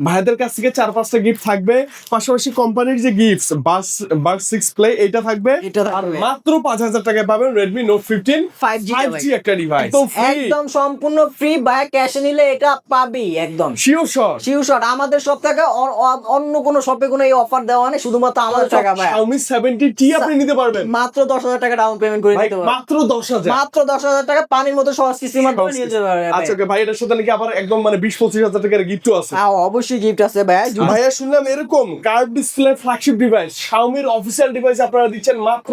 ভাইদের কাছ থেকে 4-5টা গিফট থাকবে, পাশাপাশি কোম্পানির যে গিফটস বাস 6 প্লে এটা থাকবে, এটা আর থাকবে। মাত্র 5000 টাকায় পাবেন Redmi Note 15 5G 5G একটা ডিভাইস, একদম সম্পূর্ণ ফ্রি। ভাই ক্যাশে নিলে এটা পাবি একদম শিওর শট। শিওর। আমাদের সব টাকা অন্য কোনো শপে কোনো এই অফার দেওয়া নেই, শুধুমাত্র আমাদের টাকা ভাই। Xiaomi 70T আপনি নিতে পারবেন মাত্র 10,000 টাকা ডাউন পেমেন্ট করে ভাই, দিতে পারবেন। মাত্র 10,000, মাত্র 10,000 টাকা পানির মতো সহজ কিস্তির মাধ্যমে নিয়ে যেতে পারবেন। আচ্ছা ওকে ভাই, এটার সাথে নাকি আবার একদম মানে 20-25 হাজার টাকার গিফটও আছে? হ্যাঁ অবশ্যই গিফট আছে ভাই। ভাইয়া শুনলাম এরকম curve display flagship device Xiaomi এর অফিসিয়াল ডিভাইস আপনারা দিচ্ছেন মাত্র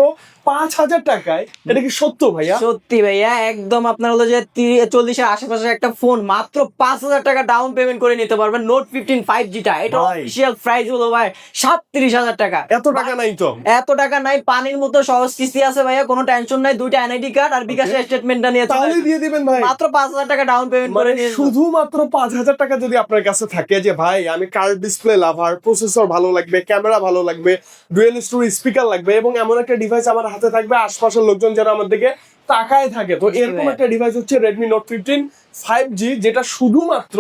5,000 টাকায়, এটা কি সত্য ভাইয়া? সত্যি ভাইয়া, একদম আপনার হলো যে 40-এর আশেপাশে একটা ফোন মাত্র 5,000 টাকা ডাউন পেমেন্ট করে নিতে পারবেন। নোট 15 5G টা, এটা ভাই। অফিসিয়াল প্রাইস হলো ভাই 37,000 টাকা। এত টাকা নাই তো। এত টাকা নাই, পানির মতো সহজ কিস্তি আছে ভাইয়া, কোনো টেনশন নাই। দুইটা এনআইডি কার্ড আর বিকাশের স্টেটমেন্টটা নিয়ে তাহলে দিয়ে দিবেন ভাই। মাত্র 5,000 টাকা ডাউন পেমেন্ট করে মানে নিয়ে শুধুমাত্র 5,000 টাকা যদি আপনার কাছে থাকে যে ভাই আমি কার্ভ ডিসপ্লে লাভার, প্রসেসর ভালো লাগবে, ক্যামেরা ভালো লাগবে, ডুয়েল স্টোরি স্পিকার লাগবে এবং এমন একটা ডিভাইস আমার হাতে থাকবে, আশপাশের লোকজন যারা আমার দিকে তাকায় থাকে, তো এরকম একটা ডিভাইস হচ্ছে Redmi Note 15 5G, যেটা শুধুমাত্র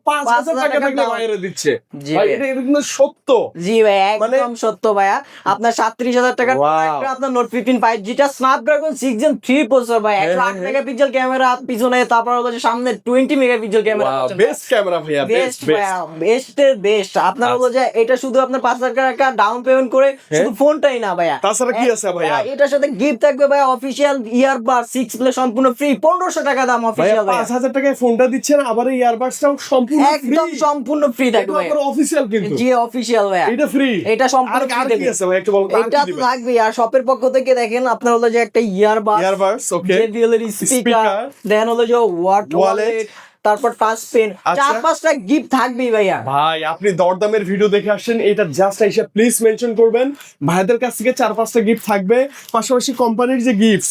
5,000 টাকা থাকলে বাইরে দিচ্ছে। জি ভাই ভাই। এটা কিন্তু সত্য। জি ভাই মানে- একদম সত্য ভাইয়া। আপনার 37,000 টাকার Wow. প্রোডাক্টটা আপনার নোট 15 5G টা স্ন্যাপড্রাগন 6 Gen 3 প্রসেসর ভাই, 108 মেগাপিক্সেল ক্যামেরা পিছনে, তারপর হলো যে সামনে 20 মেগাপিক্সেল ক্যামেরা। বেস্ট ক্যামেরা ভাইয়া, বেস্ট বেস্ট ভাইয়া, বেস্টের বেস্ট। আপনার হলো যে এটা শুধু আপনার 5,000 টাকা ডাউন পেমেন্ট করে শুধু ফোনটাই না ভাইয়া, তাছাড়া কি আছে ভাইয়া? এটার সাথে গিফট থাকবে ভাইয়া অফিশিয়াল ইয়ারবাড 6 প্লে সম্পূর্ণ ফ্রি, 1500 টাকা দাম ভাইয়া অফিশিয়াল ভাইয়া। 5,000 টাকায় ফোনটা দিচ্ছেন, আবার এই ইয়ারবাডসটাও সম্পূর্ণ ফ্রি, একদম সম্পূর্ণ ফ্রি থাকবে ভাইয়া। অফিসিয়াল কিন্তু জি অফিশিয়াল ভাইয়া, এটা ফ্রি। এটা সম্পূর্ণ আর free কি দেবে। আছে ভাই একটু বলুন, আর এটা কি তো দিবেন? থাকবে। আর শপের পক্ষ থেকে দেখেন আপনার হলো যে একটা ইয়ারবাড, ইয়ারবাডস, ওকে, JBL এর স্পিকার, দেন হলো যে ওয়ালেট, ওয়ালেট, তারপর টাচ পেন, আচ্ছা। 4-5টা গিফট থাকবেই ভাইয়া। ভাই আপনি দরদামের ভিডিও দেখে আসেন, এটা জাস্ট এসে প্লিজ মেনশন করবেন। ভাইদের কাছ থেকে 4-5টা গিফট থাকবে, পাশাপাশি কোম্পানির যে গিফটস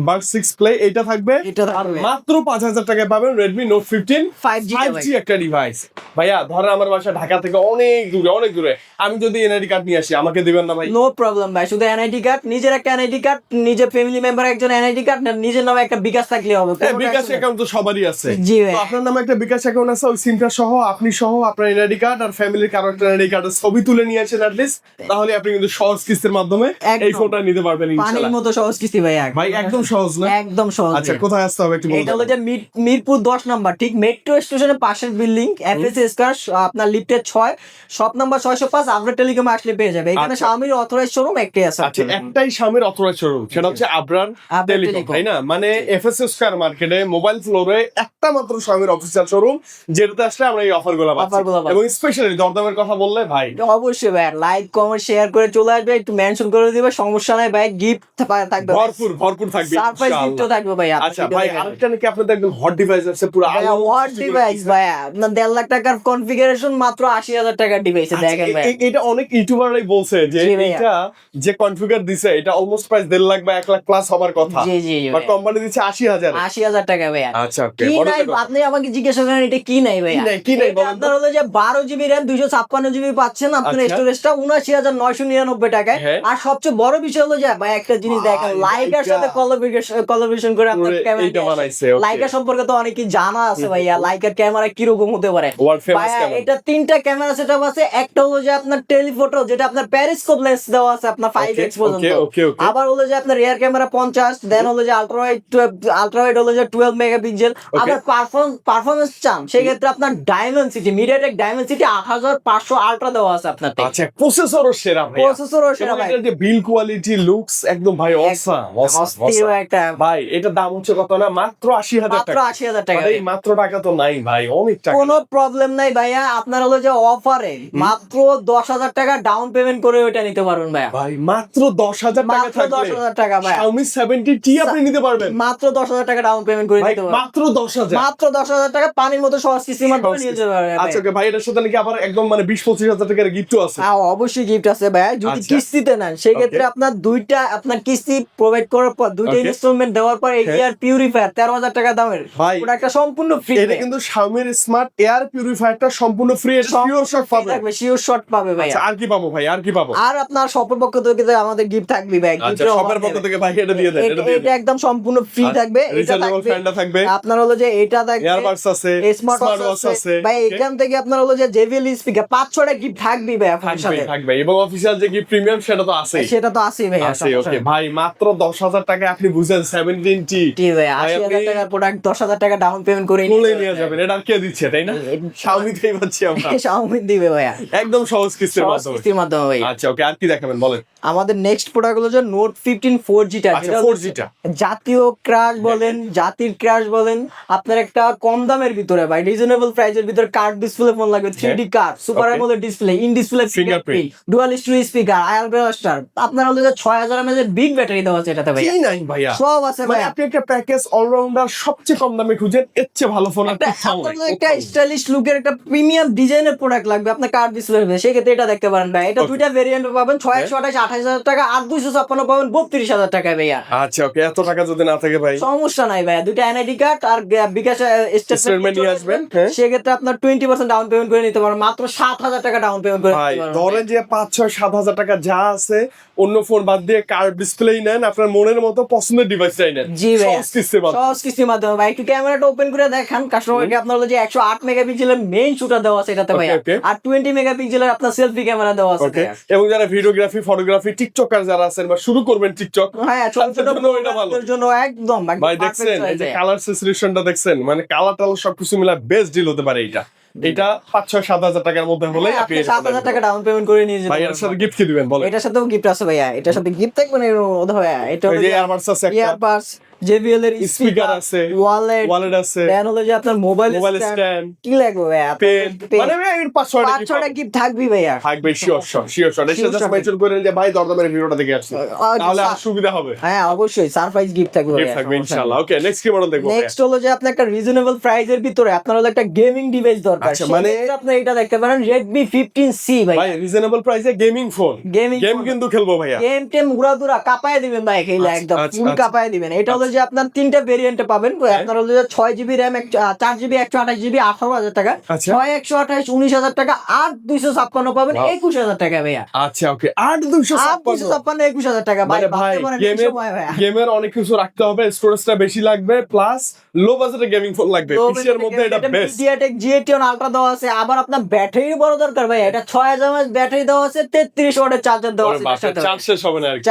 বাস 6 প্লে এটা থাকবে, এটা থাকবে। মাত্র 5,000 টাকায় পাবেন Redmi Note 15 5G 5G একটা ডিভাইস। ভাইয়া ধরেন আমার বাসা ঢাকা থেকে অনেক দূরে, আমি যদি এনআইডি কার্ড নিয়ে আসি আমাকে দিবেন না ভাই? নো প্রবলেম ভাই, শুধু এনআইডি কার্ড, নিজের একটা এনআইডি কার্ড, নিজের ফ্যামিলি মেম্বার একজন এনআইডি কার্ড, নিজের নামে একটা বিকাশ থাকলে হবে। হ্যাঁ, বিকাশ অ্যাকাউন্ট তো সবারই আছে। জি ভাই। তো আপনার নামে একটা বিকাশ অ্যাকাউন্ট আছে, ওই সিমটা সহ আপনি সহ আপনার এনআইডি কার্ড আর ফ্যামিলির কারো একটা এনআইডি কার্ডের ছবি তুলে নিয়ে আসেন অ্যাটলিস্ট, তাহলে আপনি কিন্তু সহজ কিস্তির মাধ্যমে একদম। এই ফোনটা নিতে পারবেন পানির ইনশাআল্লাহ। মতো সহজ কিস্তি ভাইয়া, ভাই একদম সহজ না? একদম সহজ। আচ্ছা ভাইয়া। কোথায় আসতে হবে একটু বলুন? এটা হলো যে মিরপুর 10 নাম্বার, ঠিক মেট্রো স্টেশনের পাশের বিল্ডিং, এফএস স্কয়ার, আপনার লিফটের 6, শপ নাম্বার 605, আবরার টেলিকমে আসলে পেয়ে যাবে। এখানে আচ্ছা। Xiaomi অথরাইজ শোরুম একটাই আছে। আচ্ছা একটাই স্বামীর অথরাইজ শোরুম, সেটা হচ্ছে আবরার টেলিকম, টেলিকম। তাই না? মানে এফএস স্কয়ার মার্কেটে মোবাইল ফ্লোরে একটা মাত্র স্বামীর অফিসিয়াল শোরুম, যেটাতে আসলে আমরা এই অফারগুলো পাচ্ছি। অফারগুলো পাচ্ছি। এবং স্পেশালি দরদামের কথা বললে ভাই অবশ্যই ভাই, লাইক কমেন্ট শেয়ার করে চলে আসবে, একটু মেনশন করে দিবে, সমস্যা নাই ভাই। গিফট থাকবে, ভরপুর থাকবে সারপ্রাইজ ইনশাআল্লাহ। গিফটও থাকবে ভাই। আচ্ছা ভাই আরেকটা নাকি আপনাদের একদম হট ডিভাইস আছে, পুরো হোয়াট ডিভাইস ভাই, আপনার 1.5 লাখ টাকার কনফিগারেশন মাত্র 80,000 টাকার ডিভাইসে দেখেন ভাই। এটা অনেক ইউটিউবাররাই বলছে যে জি ভাইয়া। এটা যে কনফিগার দিছে এটা অলমোস্ট প্রাইস 1.5 লাখ বা 1 লাখ প্লাস হবার কথা, জি জি বাট কোম্পানি দিচ্ছে 80,000। 80,000 টাকা ভাইয়া। আচ্ছা ওকে, কি নাই আপনি আমাকে জিজ্ঞাসা করেন এটা কি নাই ভাইয়া? কি নাই এটা বলেন তো? আপনার হলো যে 12 GB RAM 256 GB পাচ্ছেন আপনার আচ্ছা। স্টোরেজটা 79,999 টাকায়। হ্যাঁ। আর সবচেয়ে বড় বিষয় হলো যে ভাই একটা জিনিস দেখেন, ভাই, লাইকার এটা- সাথে কোলাবোরেশন করে আপনার করে ক্যামেরা এইটা বানাইছে, okay. লাইকা সম্পর্কে তো অনেক জানা আছে ভাইয়া, লাইকার ক্যামেরা কি রকম হতে পারে। ওয়ার্ল্ড ফেমাস ভাইয়া, ক্যামেরা। এটা 3টা ক্যামেরা সেটআপ আছে। একটা হলো যে আপনার টেলিফটো, যেটা আপনার পেরিস্কোপ লেন্স দেওয়া আছে আপনার 5x পর্যন্ত। okay. আবার হলো যে আপনার রিয়ার ক্যামেরা 50, দেন হলো যে আলট্রাওয়াইড হলো যে 12 মেগাপিক্সেল। আবার পারফরম্যান্স চান সেই ক্ষেত্রে আপনার ডায়মেনসিটি, মিডিয়াটেক ডায়মেনসিটি 8500 আলট্রা দেওয়া আছে আপনার। আচ্ছা প্রসেসরও সেরা ভাই, প্রসেসরও সেরা ভাই, এটার যে বিল কোয়ালিটি লুকস একদম ভাই অস্থির একটা। ভাই এটা দাম হচ্ছে কত না? মাত্র 80,000 মাত্র টাকা। 80,000 টাকা। এই মাত্র টাকা তো নাই ভাই, অনেক টাকা। কোনো প্রবলেম নাই ভাইয়া, আপনার হলো যে অফারে মাত্র 10,000 টাকা ডাউন পেমেন্ট করে ওইটা নিতে পারবেন ভাইয়া। ভাই মাত্র 10,000 টাকা মাত্র থাকলে 10,000 টাকা ভাইয়া, Xiaomi 70T আপনি নিতে পারবেন মাত্র 10,000 টাকা ডাউন পেমেন্ট করে ভাই, দিতে পারবেন। মাত্র 10,000। মাত্র 10,000 টাকা পানির মতো সহজ কিস্তির মাধ্যমে নিয়ে যেতে পারবেন। আচ্ছা ওকে ভাই, এটার সাথে নাকি আবার একদম মানে 20-25 হাজার টাকার গিফটও আছে? হ্যাঁ অবশ্যই গিফট আছে ভাইয়া, যদি আচ্ছা। কিস্তিতে নেন সেই ক্ষেত্রে আপনার দুইটা আপনার কিস্তি প্রোভাইড করার পর, দুইটা Okay. ইনস্টলমেন্ট দেওয়ার পর এই হ্যাঁ। এয়ার পিউরিফায়ার 13,000 টাকা দামের ভাই, ওটা একটা সম্পূর্ণ ফ্রি। এটা কিন্তু Xiaomi এর স্মার্ট এয়ার পিউরিফায়ারটা সম্পূর্ণ ফ্রি, এটা শিওর শট পাবে। থাকবে, শিওর শট পাবে ভাইয়া। আচ্ছা আর কি পাবো ভাই, আর কি পাবো? আর আপনার শপের পক্ষ থেকে আমাদের গিফট থাকবে ভাই। আচ্ছা শপের পক্ষ থেকে ভাই এটা দিয়ে দেন, এটা দিয়ে এটা একদম সম্পূর্ণ ফ্রি থাকবে। এটা রিচার্জেবল থাকবে ফ্যানটা থাকবে। আপনার হলো যে এটা থাকবে, এয়ারবাডস আছে, স্মার্ট ওয়াচ আছে ভাই। Okay? এখান থেকে আপনার হলো যে JBL স্পিকার 5-6টা গিফট থাকবেই ভাই আপনার থাকবে সাথে। থাকবে এবং অফিসিয়াল যে কি প্রিমিয়াম সেটা তো আছেই। সেটা তো আছেই ভাই। আছে ওকে ভাই, মাত্র 10,000 টাকায় আপনি বুঝেন 17T জি ভাই, ভাই 80,000 আপনি টাকার প্রোডাক্ট 10,000 টাকা ডাউন পেমেন্ট করে তুলে নিয়ে যাবেন। এটা আর কে দিচ্ছে তাই না? Xiaomi-তেই পাচ্ছি আমরা Xiaomi দিবে ভাইয়া একদম সহজ কিস্তির সহজ মাধ্যমে। কিস্তির মাধ্যমে ভাই। আচ্ছা ওকে, আর কি দেখাবেন বলেন। আমাদের নেক্সট প্রোডাক্ট হলো যে নোট 15 4G টা, আচ্ছা যেটা 4G টা জাতীয় ক্রাশ বলেন, জাতির ক্রাশ বলেন, আপনার একটা কম দামের ভিতরে ভাই রিজনেবল প্রাইসের ভিতরে কার্ড ডিসপ্লে ফোন লাগবে, 3D card, super Okay. AMOLED display, in display fingerprint, dual stereo speaker, air blaster, আপনার হলো যে 6000 mAh এর বিগ ব্যাটারি দেওয়া আছে এটাতে ভাই। কি নাই ভাইয়া, সব আছে মানে ভাই। আপনি একটা প্যাকেজ অলরাউন্ডার সবচেয়ে কম দামে খুঁজেন, এর চেয়ে ভালো ফোন আর একটা কোথাও আপনার নাই। একটা স্টাইলিশ লুকের একটা প্রিমিয়াম ডিজাইনের প্রোডাক্ট লাগবে আপনার কার্ড ডিসপ্লে, সেক্ষেত্রে এটা দেখতে পারেন ভাই। এটা Okay. দুইটা ভেরিয়েন্ট পাবেন, 6128 28,000 টাকা, আর 256 পাবেন 32,000 টাকায় ভাইয়া। আচ্ছা ওকে, এত টাকা যদি না থাকে ভাই সমস্যা নাই ভাইয়া, দুইটা এনআইডি কার্ড আর বিকাশ Statement স্টেটমেন্ট নিয়ে আসবেন, হ্যাঁ। সেক্ষেত্রে আপনার 20% ডাউন পেমেন্ট করে নিতে পারেন, মাত্র 7,000 টাকা ডাউন পেমেন্ট করে ভাই নিতে পারবেন। ধরেন যে 5-6-7 হাজার টাকা যা আছে অন্য ফোন বাদ দিয়ে কার্ড ডিসপ্লেই নেন, আপনার মনের মতো পছন্দের ডিভাইসটাই নেন। জি ভাই, সহজ কিস্তির মাধ্যমে। সহজ কিস্তির মাধ্যমে ভাই। একটু ক্যামেরাটা ওপেন করে দেখান কাস্টমারকে। আপনার হলো যে 108 মেগাপিক্সেলের মেইন শুটার দেওয়া আছে এটাতে ভাই, Okay, okay. আর 20 মেগাপিক্সেলের আপনার সেলফি ক্যামেরা দেওয়া আছে ওকে, ভাইয়া। এবং যারা ভিডিওগ্রাফি ফটোগ্রাফি টিকটকার যারা আছেন বা শুরু করবেন টিকটক, হ্যাঁ, ছোট ছোট তাদের জন্য এটা ভালো। প্রোডাক্টের জন্য একদম ভাই দেখছেন এই যে কালার সিচুয়েশনটা দেখছেন, মানে কালার টালার সবকিছু মিলা বেস্ট ডিল হতে পারে এটা। এটা 5-6-7 হাজার টাকার মধ্যে হলে আপনি 7,000 টাকা ডাউন পেমেন্ট করে নিয়ে যেতে ভাই এর পারবেন। সাথে গিফট কি দিবেন বলেন। এটার সাথেও গিফট আছে ভাইয়া, এটার সাথে গিফট থাকবে না এর মধ্যে ভাইয়া। এটা এই হলো যে যে এয়ারবাডস আছে একটা, ইয়ারবাডস, JBL এর স্পিকার স্পিকার আছে, ওয়ালেট ওয়ালেট আছে, দেন হলো যে আপনার মোবাইল মোবাইল স্ট্যান্ড, স্ট্যান্ড, কি লাগবে ভাইয়া, পেন, মানে ভাই এর 5-6টা গিফট 5-6টা গিফট থাকবে ভাইয়া। থাকবে। শিওর শিওর এসে Sure, জাস্ট sure. মেনশন করেন যে ভাই দরদামের ভিডিওটা দেখে আসছি, তাহলে আমার সুবিধা হবে। হ্যাঁ অবশ্যই সারপ্রাইজ গিফট থাকবে গিফট ভাইয়া, থাকবে ইনশাআল্লাহ। ওকে নেক্সট কি মডেল দেখবো? নেক্সট হলো যে আপনার একটা রিজনেবল প্রাইসের ভিতরে আপনার হলো একটা গেমিং ডিভাইস দরকার, আচ্ছা, মানে সেক্ষেত্রে আপনি এটা দেখতে পারেন Redmi 15C ভাই। ভাই রিজনেবল প্রাইসে gaming phone, Gaming game phone। কিন্তু খেলবো ভাইয়া। গেম টেম উড়াদুরা কাপায় দিবেন ভাই, খেলে আচ্ছা, একদম আচ্ছা, ফুল আচ্ছা। কাপায় দিবেন। এটা হলো যে আপনার তিনটা ভেরিয়েন্টে পাবেন। আপনার হলো যে 6GB RAM, 4GB 128GB 18,000 টাকা, আচ্ছা। 6 128 19,000 টাকা, আর 256 পাবেন Wow. 21,000 টাকা ভাইয়া। আচ্ছা ওকে, আর 8256 256 21,000 টাকা ভাই, মানে ভাই ভাবতে পারেন এই সময় ভাইয়া। গেমের অনেক কিছু রাখতে হবে, স্টোরেজটা বেশি লাগবে, প্লাস লো বাজেটে গেমিং ফোন লাগবে, পিসির মধ্যে এটা বেস্ট। MediaTek GT10 Ultra দেওয়া আছে, আবার আপনার ব্যাটারি বড় দরকার ভাই। এটা 6000 mAh ব্যাটারি দেওয়া আছে, 33 ওয়াটের চার্জার দেওয়া আছে এটার সাথে। চার্জ শেষ হবে না আর কি।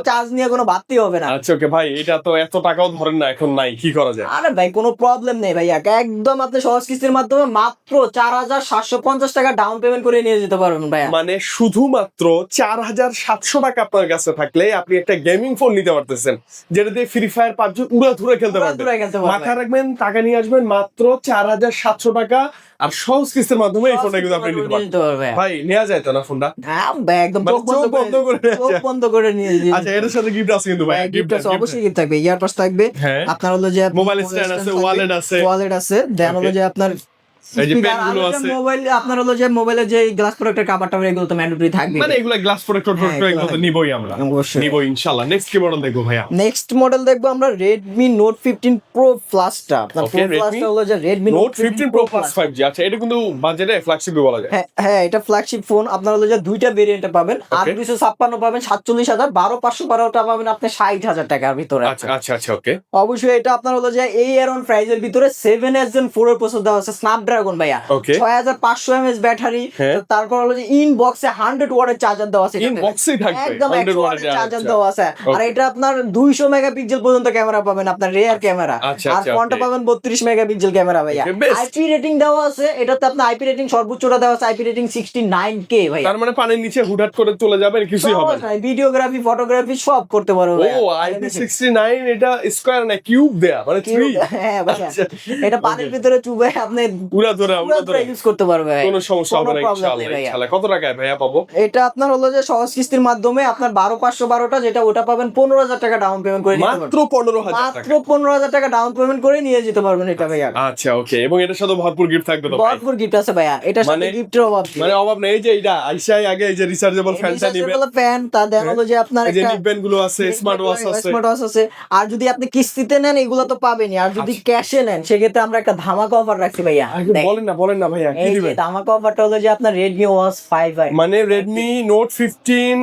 চার্জ নিয়ে কোনো ভাবতেই হবে না। আচ্ছা ওকে ভাই, এটা তো এত টাকাও ধরেন না এখন, নাই কি করা যায়? আরে ভাই কোনো প্রবলেম নেই ভাইয়া, একদম আপনি সহজ কিস্তির মাধ্যমে মাত্র 4,750 টাকা ডাউন পেমেন্ট করে নিয়ে যেতে পারবেন ভাইয়া। মানে শুধুমাত্র 4,700 টাকা আপনার কাছে থাকলে আপনি একটা গেমিং ফোন নিতে পারতেছেন, যেটা দিয়ে ফ্রি ফায়ার পাবজি উড়াধুরা খেলতে পারবেন। উড়াধুরা খেলতে পারবেন। মাথায় রাখবেন, টাকা নিয়ে আসবেন মাত্র 4,700 টাকা, আর সহজ কিস্তির মাধ্যমে এই ফোনটা কিন্তু আপনি নিতে পারবেন। ভাইয়া। ভাই নেওয়া যায় তো না ফোনটা? হ্যাঁ ভাই, একদম মানে চোখ বন্ধ করে চোখ বন্ধ করে নিয়ে যেতে। আচ্ছা এর সাথে গিফট আছে কিন্তু ভাই, গিফট আছে, অবশ্যই গিফট থাকবে। ইয়ারবাডস থাকবে, হ্যাঁ। আপনার হলো যে মোবাইল স্ট্যান্ড আছে, ওয়ালেট আছে, ওয়ালেট আছে, দেন হলো যে আপনার এই যে speaker, পেন গুলো আর হলো যে আছে, মোবাইল, আপনার হলো যে মোবাইলের যে গ্লাস প্রোটেক্টর কাভারটা এগুলো তো ম্যান্ডেটরি থাকবে। মানে এগুলা গ্লাস প্রোটেক্টর হ্যাঁ, এগুলো তো নিবই আমরা, অবশ্যই। নিবই ইনশাআল্লাহ। নেক্সট কি মডেল দেখবো ভাইয়া? নেক্সট মডেল দেখবো আমরা Redmi Note 15 Pro Plus-টা। আপনার Okay, Pro Plus-টা হলো যে Redmi Note 15 Pro Plus 5G। আচ্ছা এটা কিন্তু বাজেটে ফ্ল্যাগশিপ বলা যায়। হ্যাঁ হ্যাঁ, এটা ফ্ল্যাগশিপ ফোন। আপনার হলো যে দুইটা ভেরিয়েন্টে পাবেন, আর 256 পাবেন 47,000, 12,512টা পাবেন আপনি 60,000 টাকার ভিতরে। আচ্ছা আচ্ছা আচ্ছা ওকে। অবশ্যই এটা আপনার হলো যে এই অ্যারাউন্ড প্রাইসের ভিতরে 7S Gen 4 এর প্রসেসর দেওয়া আছে, স্ন্যাপড্রাগন ভাইয়া। Okay. 6500 mAh ব্যাটারি, হ্যাঁ। তারপর হলো যে ইনবক্সে 100 ওয়াটের চার্জার দেওয়া আছে। ইনবক্সেই থাকবে একদম 100 100 ওয়াটের ওয়াটের চার্জার চার্জার। দেওয়া আছে। আর এটা আপনার 200 মেগাপিক্সেল পর্যন্ত ক্যামেরা পাবেন, আপনার রিয়ার ক্যামেরা। আচ্ছা, আর আচ্ছা, ফ্রন্টে okay. পাবেন 32 মেগাপিক্সেল ক্যামেরা ভাইয়া। Okay, best. আইপি রেটিং দেওয়া আছে, এটাতে আপনার আইপি রেটিং সর্বোচ্চটা দেওয়া আছে, আইপি রেটিং 69K ভাইয়া। তার মানে পানির নিচে হুটহাট করে চলে যাবেন, কিছুই হবে না। ভিডিওগ্রাফি ফটোগ্রাফি সব করতে পারবো ও ভাইয়া। IP69 এটা স্কয়ার না কিউব দেয়া, মানে 3 হ্যাঁ ভাইয়া, আচ্ছা। এটা পানির ভিতরে চুবে আপনি উড়া ধরে ইউজ করতে পারবে ভাই। কোনো সমস্যা হবে না কোনো problem ইনশাআল্লাহ। নেই ভাইয়া। ইনশাআল্লাহ কত টাকায় ভাইয়া পাবো? এটা আপনার হলো যে সহজ কিস্তির মাধ্যমে আপনার 12,512টা, যেটা ওটা পাবেন 15,000 টাকা ডাউন পেমেন্ট করে নিতে মাত্র পারবেন। 15,000 টাকা। মাত্র 15,000 টাকা ডাউন পেমেন্ট করে নিয়ে যেতে পারবেন এটা ভাইয়া। আচ্ছা ওকে, এবং এটার সাথে ভরপুর গিফট থাকবে তো ভাই? ভরপুর গিফট আছে ভাইয়া, এটার সাথে মানে- গিফটের অভাব নেই। মানে অভাব নেই। এই যে এটা আইসাই আগে এই যে রিচার্জেবল ফ্যানটা নিবে, ফ্যান, তা দেন হলো যে আপনার এই যে একটা নিকবেন গুলো আছে, স্মার্ট ওয়াচ আছে। স্মার্ট ওয়াচ আছে। আর যদি আপনি কিস্তিতে নেন এগুলো তো পাবেনই, আর যদি ক্যাশে নেন সেক্ষেত্রে আমরা একটা ধামাকা অফার রাখছি ভাইয়া। আগে বলেন না ভাইয়া কি এই যে দিবেন? ধামাকা অফারটা হলো যে আপনার Redmi Watch 5 ভাই। মানে Redmi Note 15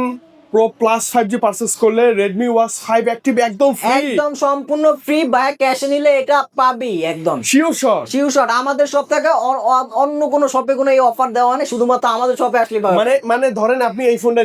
pro plus 5G purchase করলে Redmi Watch 5 Active একদম ফ্রি, একদম সম্পূর্ণ ফ্রি ভাই, ক্যাশে নিলে এটা পাবি একদম শিওর শট। শিওর। আমাদের সব থেকে অন্য কোনো শপে কোনো এই অফার দেওয়া নেই, শুধুমাত্র আমাদের শপে আসলে পাবে। মানে ধরেন আপনি এই ফোনটা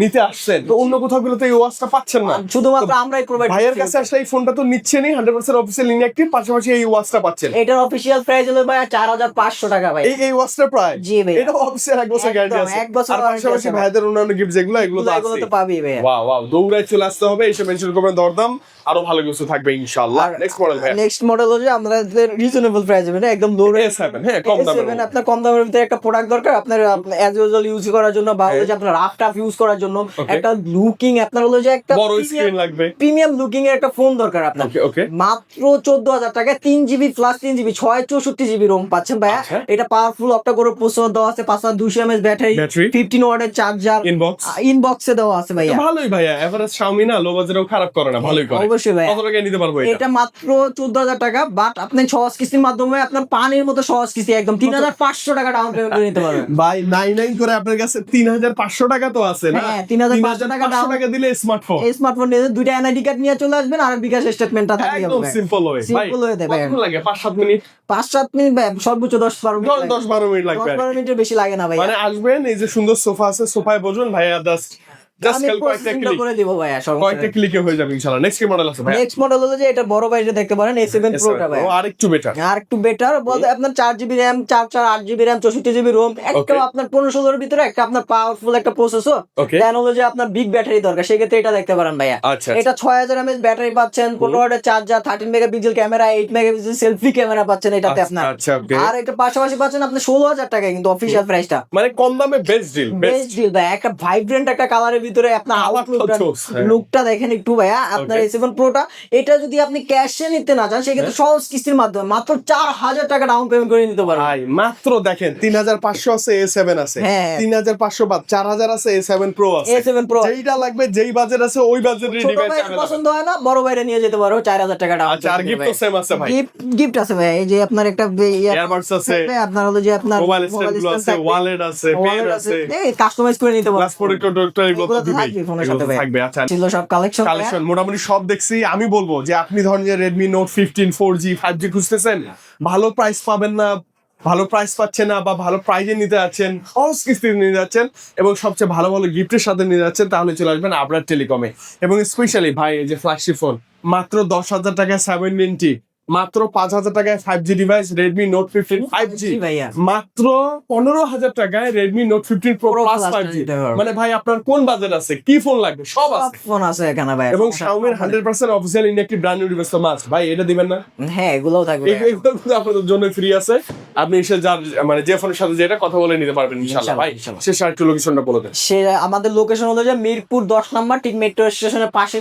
নিতে আসছেন, তো অন্য কোথাও গেলে তো এই ওয়াচটা পাচ্ছেন না, শুধুমাত্র আমরাই প্রোভাইড। ভাইয়ের কাছে আসলে এই ফোনটা তো নিচ্ছেনই 100% অফিসিয়াল ইনঅ্যাক্টিভ, পাশাপাশি এই ওয়াচটা পাচ্ছেন। এটার অফিসিয়াল প্রাইস হলো ভাই 4500 টাকা ভাই। এই ওয়াচটা প্রায়, জি ভাই, এটা অফিসিয়াল 1 বছর গ্যারান্টি আছে, এক বছর আর পাশাপাশি ভাইদের অন্যান্য গিফট যেগুলো এগুলো তো এগুলো আছে। তো পাবি ভাই। ওয়াও দৌড়ায় চলে আসতে হবে, এসে মেনশন করবেন দরদাম, আরো ভালো কিছু থাকবে ইনশাআল্লাহ। নেক্সট মডেল ভাই, নেক্সট মডেল হচ্ছে আমাদের রিজনেবল প্রাইস হবে, একদম লো রেঞ্জ। A7, হ্যাঁ কম দামের মধ্যে। আপনার কম দামের ভিতরে একটা প্রোডাক্ট দরকার আপনার অ্যাজ ইউজুয়াল ইউজ করার জন্য, বা হলো যে আপনার রাফ টাফ ইউজ করার জন্য একটা লুকিং, আপনার হলো যে একটা বড় স্ক্রিন লাগবে, প্রিমিয়াম লুকিং এর একটা ফোন দরকার আপনার। ওকে মাত্র 14000 টাকায় 3GB plus 3GB 664GB Rome পাচ্ছেন ভাইয়া। আচ্ছা। এটা পাওয়ারফুল অক্টা করে প্রসেসর দেওয়া আছে, 5200 mAh ব্যাটারি, 15 ওয়াটের চার্জার, ইনবক্সে দেওয়া আছে ভাইয়া। ভালোই ভাইয়া, এভারেজ Xiaomi না, লো বাজেটও খারাপ করে না, ভালোই করে। অবশ্যই ভাইয়া, কত টাকায় নিতে পারবো এটা? এটা মাত্র 14000 টাকা, বাট আপনি সহজ কিস্তির মাধ্যমে আপনার পানির মতো সহজ কিস্তি একদম 3500 টাকা ডাউন পেমেন্ট করে নিতে পারবেন ভাই 99 করে আপনার কাছে 3500 টাকা তো আছে না? হ্যাঁ, 3500 টাকা 3500 টাকা দিলে স্মার্টফোন, এই স্মার্টফোন নিয়ে দুইটা এনআইডি কার্ড নিয়ে চলে আসবেন, আর বিকাশ স্টেটমেন্টটা থাকবে একদম সিম্পল ওয়ে। ভাই সিম্পল হয়ে দেবে। কতক্ষণ লাগে? 5-7 মিনিট, 5-7 মিনিট ভাই, সর্বোচ্চ 10-12 মিনিট 10-12 মিনিট লাগবে। 10-12 মিনিটের বেশি লাগে না ভাই। মানে আসবেন, এই যে সুন্দর সোফা আছে, সোফায় বসুন ভাইয়া, জাস্ট আমি কয়েকটা প্রসেসিংটা ক্লিক, করে দিব ভাইয়া, কয়েকটা ক্লিকে হয়ে যাবে ইনশাআল্লাহ। নেক্সট কি মডেল আছে ভাই? নেক্সট মডেল হলো যে এটা বড় ভাইটা দেখতে পারেন, A7 Pro টা ভাই। আর একটু বেটার, আর একটু বেটার বলতে আপনার 4GB RAM, 8GB RAM, 64GB ROM, একটা আপনার 15-16 এর ভিতরে একটা আপনার পাওয়ারফুল একটা প্রসেসর, দেন হলো যে আপনার বিগ ব্যাটারি দরকার, সেক্ষেত্রে এটা দেখতে পারেন ভাইয়া। আচ্ছা এটা 6000 mAh ব্যাটারি পাচ্ছেন, 15 ওয়াটের charger, 13 megapixel camera, 8 megapixel selfie camera পাচ্ছেন এটাতে আপনার। আচ্ছা ওকে। আর এটা পাশাপাশি পাচ্ছেন আপনি 16000 টাকায়, কিন্তু অফিশিয়াল প্রাইসটা মানে কম দামে বেস্ট ডিল, বেস্ট ডিল ভাই। একটা ভাইব্রেন্ট একটা কালারের ভিতরে আপনার লুকটা দেখেন একটু ভাইয়া, আপনার A7 Pro টা। এটা যদি আপনি ক্যাশে নিতে না চান, সেক্ষেত্রে সহজ কিস্তির মাধ্যমে মাত্র 4000 টাকা ডাউন পেমেন্ট করে নিতে পারবেন ভাই। মাত্র দেখেন 3500 আছে, A7 আছে, হ্যাঁ। 3500 বাদ 4000 আছে, A7 Pro আছে। A7 Pro যেইটা লাগবে, যেই বাজেট আছে ওই বাজেটের ছোট ডিভাইস ভাইয়ের পছন্দ হয় না, বড় ভাইরে নিয়ে যেতে পারো 4000 টাকা ডাউন। আচ্ছা, আর গিফট তো সেম আছে ভাই, গিফট আছে ভাই। এই যে আপনার একটা এয়ারবাডস আছে, আপনার হলো যে আপনার মোবাইল স্ট্যান্ড গুলো আছে, ওয়ালেট আছে, পেন আছে, কাস্টমাইজ করে নিতে পারো। গ্লাস প্রোটেক্টর এগুলো তো দিবেই, ফোনের সাথে থাকবে। আচ্ছা, ছিল সব কালেকশন মোটামুটি সব দেখছি। আমি বলবো যে আপনি ধরেন যে Redmi Note 15 4G 5G খুঁজতেছেন, ভালো প্রাইস পাবেন না, ভালো প্রাইস পাচ্ছেন না, বা ভালো প্রাইজে নিতে যাচ্ছেন, সহজ কিস্তিতে নিতে যাচ্ছেন, এবং সবচেয়ে ভালো ভালো গিফটের সাথে নিতে যাচ্ছেন, তাহলে চলে আসবেন আবরার টেলিকমে। এবং স্পেশালি ভাই, এই যে ফ্ল্যাগশিপ ফোন মাত্র 10,000 টাকায় 720, মাত্র 5,000 টাকায় 5G device Redmi Note 15 5G, মাত্র 15,000 টাকায় Redmi Note 15 Pro Plus 5G। মানে ভাই আপনার কোন বাজেট আছে, কি ফোন লাগবে, সব আছে, ফোন আছে এখানে ভাই। এবং Xiaomi 100% official inactive brand new device তো মাস্ট ভাই, এটা দিবেন না? হ্যাঁ, এগুলোও থাকবে, এগুলো আপনাদের জন্য ফ্রি আছে। আপনি এসে যার মানে যে ফোনের সাথে যেটা কথা বলে নিতে পারবেন ইনশাআল্লাহ। ভাই শেষ আরেকটু লোকেশনটা বলে দেন। সে আমাদের লোকেশন হলো যে মিরপুর 10 নম্বর, ঠিক মেট্রো স্টেশনের পাশে,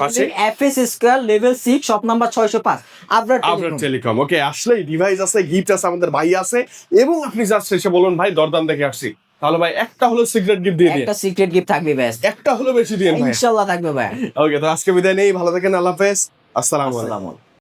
FS square level 6 shop number 605, Abrar telecom. Okay, আসলেই ডিভাইস আছে, গিফট আছে, আমাদের ভাই আছে, এবং আপনি জাস্ট এসে বলুন ভাই দরদাম দেখে আসছি, তাহলে ভাই একটা হলো সিক্রেট গিফট দিয়ে দিন, একটা সিক্রেট গিফট থাকবে ব্যাস, একটা হলো বেশি দিন ভাই, ইনশাআল্লাহ থাকবে ভাই। ওকে, তো আজকে বিদায় নেই, ভালো থাকেন, আল্লাহ হাফেজ, আসসালামু আলাইকুম।